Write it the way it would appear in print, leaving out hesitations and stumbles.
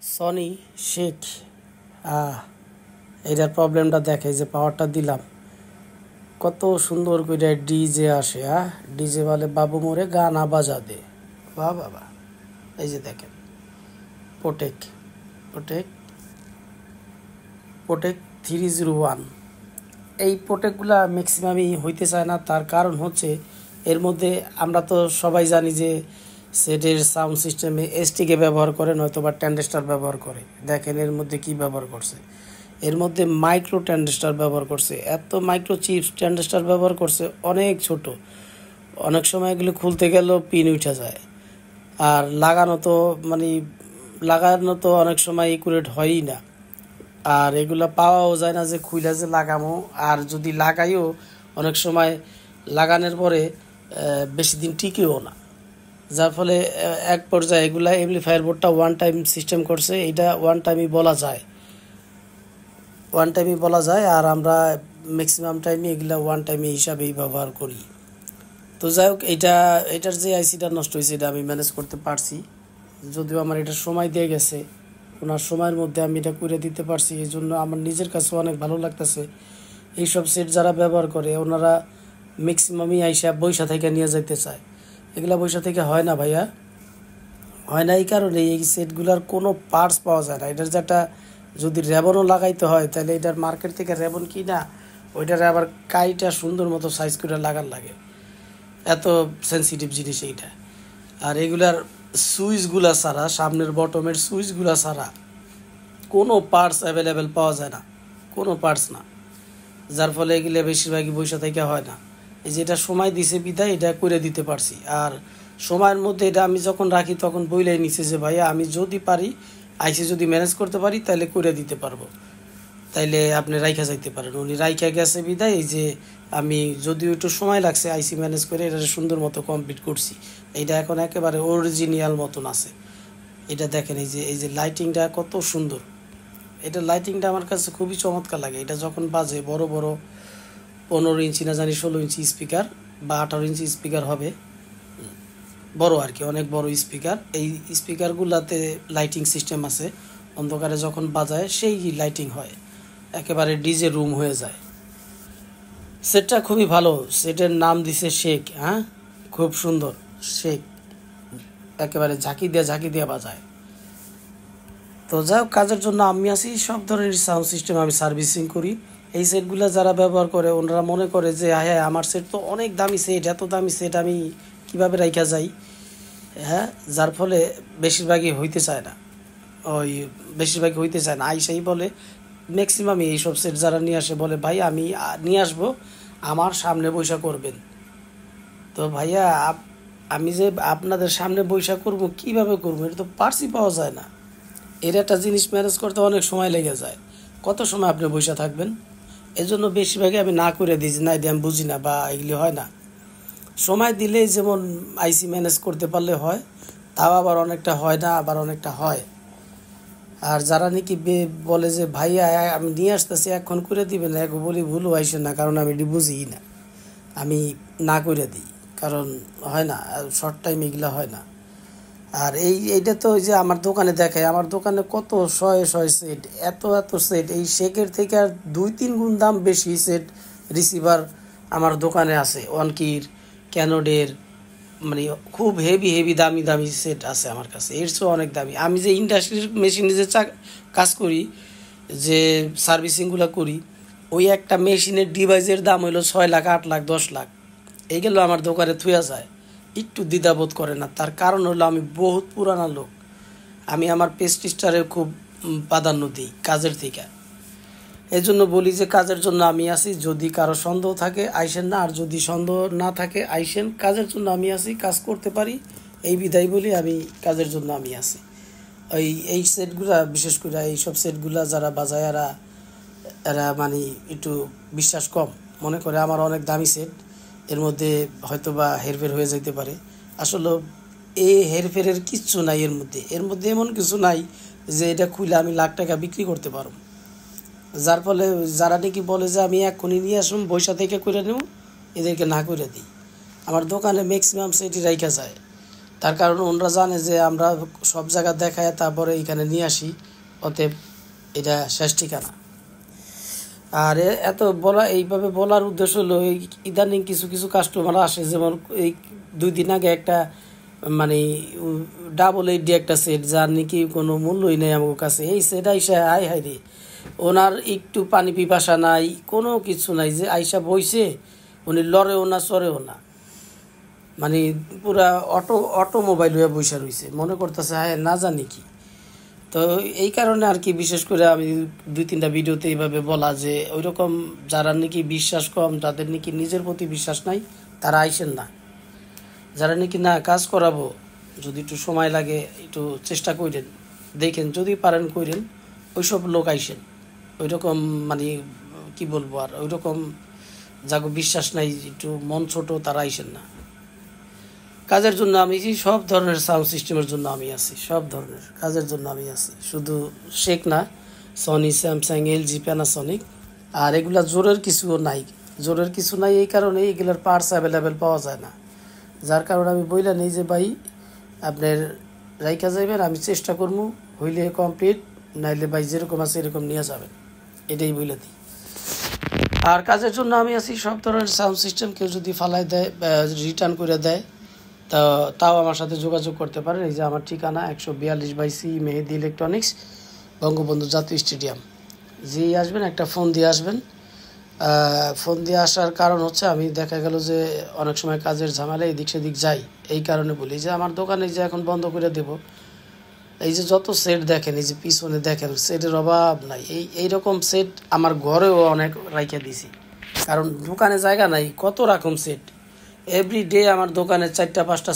Sony Sheikh এটার প্রবলেমটা দেখে যে পাওয়ারটা দিলাম কত সুন্দর করে ডিজে আসে। ডিজে বলে বাবু মোরে গানা বাজা দে। বাহ বাবা, এই যে দেখেন পোটেক পোটেক পোটেক 301। এই প্রোটেক্টগুলা ম্যাক্সিমামই হইতে চায় না। তার কারণ হচ্ছে এর মধ্যে আমরা তো সবাই জানি যে সেটের সাউন্ড সিস্টেমে এসটিকে ব্যবহার করে, নয়তো বা ট্যান্ডেস্টার ব্যবহার করে। দেখেন এর মধ্যে কি ব্যবহার করছে, এর মধ্যে মাইক্রো ট্যান্ডেস্টার ব্যবহার করছে, এত মাইক্রো চিপস ট্যান্ডেস্টার ব্যবহার করছে, অনেক ছোট। অনেক সময় এগুলো খুলতে গেলেও পিন উঠে যায়। আর লাগানো তো অনেক সময় একুরেট হয়ই না। আর এগুলা পাওয়াও যায় না যে খুইলা যে লাগামো। আর যদি লাগাইও অনেক সময় লাগানোর পরে বেশি দিন টিকেও না, যার ফলে এক পর্যায়ে এগুলা এমপ্লিফায়ার বোর্ডটা ওয়ান টাইম সিস্টেম করছে। এইটা ওয়ান টাইমই বলা যায়। আর আমরা ম্যাক্সিমাম টাইমে এগুলা ওয়ান টাইমে হিসাবেই ব্যবহার করি। তো যাই হোক, এটার যে আইসিটা নষ্ট হয়েছে এটা আমি ম্যানেজ করতে পারছি, যদিও আমার এটা সময় দিয়ে গেছে। ওনার সময়ের মধ্যে আমি এটা করে দিতে পারছি, এই জন্য আমার নিজের কাছেও অনেক ভালো লাগতেছে। এইসব সেট যারা ব্যবহার করে ওনারা ম্যাক্সিমামই আইসা বৈশা থেকে নিয়ে যেতে চায়। এগুলা বৈশা থেকে হয় না ভাইয়া, হয় না। এই কারণে এই সেটগুলার কোনো পার্টস পাওয়া যায় না। এটার যেটা যদি র্যাবনও লাগাইতে হয় তাহলে এটার মার্কেট থেকে র্যাবন কিনা ওইটার আবার কাইটা সুন্দর মতো সাইজ করে লাগার লাগে, এত সেন্সিটিভ জিনিস এইটা। আর এগুলার সুইচগুলা ছাড়া, সামনের বটমের সুইচগুলা ছাড়া কোনো পার্টস অ্যাভেলেবেল পাওয়া যায় না, কোনো পার্টস না। যার ফলে এগুলো বেশিরভাগই বৈশা থেকে হয় না। এই যে এটা সময় দিছে বিদায় এটা করে দিতে পারছি। আর সময়ের মধ্যে এটা আমি যখন রাখি তখন বইলাই নিছে যে ভাইয়া আমি যদি পারি আইসি যদি ম্যানেজ করতে পারি তাহলে করে দিতে পারবো, তাইলে আপনি রাইখা যাইতে পারেন। উনি রাইখা গেছে বিদায় এই যে আমি যদিও একটু সময় লাগছে আইসি ম্যানেজ করে এটা সুন্দর মতো কমপ্লিট করছি। এইটা এখন একেবারে অরিজিনাল মতন আছে। এটা দেখেন এই যে লাইটিংটা কত সুন্দর। এটা লাইটিংটা আমার কাছে খুবই চমৎকার লাগে। এটা যখন বাজে বড় বড় 15 ইঞ্চি না জানি 16 ইঞ্চি স্পিকার বা 18 ইঞ্চি স্পিকার হবে, বড় আর কি, অনেক বড় স্পিকার। এই স্পিকারগুলোতে লাইটিং সিস্টেম আছে, অন্ধকারে যখন বাজায় সেই লাইটিং হয়, একেবারে ডিজে রুম হয়ে যায়। সেটটা খুবই ভালো, সেটের নাম দিছে শেখ। খুব সুন্দর শেখ, একেবারে ঝাঁকি দিয়ে বাজায়। তো যাই হোক, কাজের জন্য আমি আছি, সব ধরনের সাউন্ড সিস্টেম আমি সার্ভিসিং করি। এই সেটগুলো যারা ব্যবহার করে ওনারা মনে করে যে হ্যাঁ আমার সেট তো অনেক দামি সেট, এত দামি সেট আমি কিভাবে রাইখা যাই। যার ফলে বেশিরভাগই হইতে চায় না, আইসাই বলে ম্যাক্সিমামই এইসব সেট যারা নিয়ে আসে বলে ভাই আমি নিয়ে আসবো, আমার সামনে বৈশা করবেন। তো ভাইয়া আমি যে আপনাদের সামনে বৈশা করবো, কিভাবে করবো, এটা তো পার্সই পাওয়া যায় না। এর একটা জিনিস ম্যানেজ করতে অনেক সময় লেগে যায়। কত সময় আপনি বসে থাকবেন? এজন্য বেশিরভাগই আমি না করে দিই যে না এটা আমি বুঝি না বা এগুলি হয় না। সময় দিলেই যেমন আইসি ম্যানেজ করতে পারলে হয়, তাও আবার অনেকটা হয় না, আবার অনেকটা হয়। আর যারা নাকি বলে যে ভাইয়া আমি নিয়ে আসতেছি এখন করে দিবেন, এক বলি ভুলও আইসে না, কারণ আমি এটি বুঝি না, আমি না করে দিই, কারণ হয় না, শর্ট টাইম এগুলো হয় না। আর এইটা তো ওই যে আমার দোকানে দেখায়, আমার দোকানে কত শয়ে সেট, এত সেট। এই শেকের থেকে আর 2-3 গুণ দাম বেশি সেট রিসিভার আমার দোকানে আছে। ওয়ানকির, ক্যানোডের, মানে খুব হেভি দামি সেট আছে আমার কাছে, এর চেয়েও অনেক দামি। আমি যে ইন্ডাস্ট্রির মেশিনে যে কাজ করি, যে সার্ভিসিংগুলো করি, ওই একটা মেশিনের ডিভাইসের দাম হইলো 6 লাখ, 8 লাখ, 10 লাখ। এইগুলো আমার দোকানে থুয়া যায়, একটু দ্বিধাবোধ করে না। তার কারণ হলো আমি বহুত পুরানা লোক, আমি আমার পেস্টিস্টারে খুব প্রাধান্য দিই কাজের থেকে। এই জন্য বলি যে কাজের জন্য আমি আছি, যদি কারো সন্দেহ থাকে আইসেন না, আর যদি সন্দেহ না থাকে আইসেন, কাজের জন্য আমি আছি, কাজ করতে পারি, এই বিধায় বলি আমি কাজের জন্য আমি আছি। এই সেটগুলা, বিশেষ করে এইসব সেটগুলা যারা বাজায় এরা মানে একটু বিশ্বাস কম, মনে করে আমার অনেক দামি সেট, এর মধ্যে হয়তো বা হেরফের হয়ে যেতে পারে। আসলে এই হেরফেরের কিচ্ছু নাই এর মধ্যে এমন কিছু নাই যে এটা খুলে আমি লাখ টাকা বিক্রি করতে পারব। যার ফলে যারা নাকি বলে যে আমি এক্ষুনি নিয়ে আসুন বৈশা থেকে করে নেব, এদেরকে না করে দিই। আমার দোকানে ম্যাক্সিমাম সেটই রাইখা যায়, তার কারণ ওনারা জানে যে আমরা সব জায়গা দেখায় তারপরে এখানে নিয়ে আসি, অতএব এটা শেষ ঠিকানা। আর এত বলা, এইভাবে বলার উদ্দেশ্য হলো এই ইদানিং কিছু কিছু কাস্টমার আসে, যেমন এই 2 দিন আগে একটা মানে ডাবল এইডি একটা সেট, যার নাকি কোনো মূল্যই নেই আমার কাছে। এই সেট আইসা হাই হাই রে, ওনার একটু পানি পিপাসা নাই, কোনো কিছু নাই, যে আইসা বইছে, উনি লড়েও না চড়েও না, মানে পুরা অটোমোবাইল হয়ে বসে রয়েছে, মনে করতেছে হ্যাঁ না জানি কি। তো এই কারণে আর কি বিশেষ করে আমি 2-3টা ভিডিওতে এইভাবে বলা যে ওইরকম যারা নাকি বিশ্বাস কম, যাদের নাকি নিজের প্রতি বিশ্বাস নাই, তারা আইসেন না। যারা নাকি না কাজ করাবো, যদি একটু সময় লাগে একটু চেষ্টা করেন, দেখেন যদি পারেন করেন, ওইসব লোক আইসেন। ওইরকম মানে কি বলবো, আর ওইরকম যাকে বিশ্বাস নাই, একটু মন ছোট, তারা আইসেন না। কাজের জন্য আমি সব ধরনের সাউন্ড সিস্টেমের জন্য আমি আছি, সব ধরনের কাজের জন্য আমি আছি, শুধু শেখ না, সনি, স্যামসাং, এলজি, প্যানাসনিক। আর এগুলা জোরের কিছুও নাই, জোরের কিছু নাই, এই কারণে এগুলার পার্টস অ্যাভেলেবেল পাওয়া যায় না। যার কারণে আমি বইলা নেই যে ভাই আপনার রাইকা যাইবেন, আমি চেষ্টা করবো হইলে কমপ্লিট, নাইলে ভাই যেরকম আছে এরকম নিয়ে যাবেন, এটাই বইলে দিই। আর কাজের জন্য আমি আছি, সব ধরনের সাউন্ড সিস্টেম কেউ যদি ফালাই দেয়, রিটার্ন করে দেয়, তো তাও আমার সাথে যোগাযোগ করতে পারেন। এই যে আমার ঠিকানা 142/C মেহেদি ইলেকট্রনিক্স, বঙ্গবন্ধু জাতীয় স্টেডিয়াম। যেই আসবেন একটা ফোন দিয়ে আসবেন। ফোন দিয়ে আসার কারণ হচ্ছে আমি দেখা গেল যে অনেক সময় কাজের ঝামেলা এদিক সেদিক যাই, এই কারণে বলি যে আমার দোকানে যে এখন বন্ধ করে দেব, এই যে যত সেট দেখেন, এই যে পিছনে দেখেন, সেটের অভাব নাই। এইরকম সেট আমার ঘরেও অনেক রাইখা দিছি, কারণ দোকানে জায়গা নাই, কত রকম সেট। এভরি ডে আমার দোকানে 4টা 5টা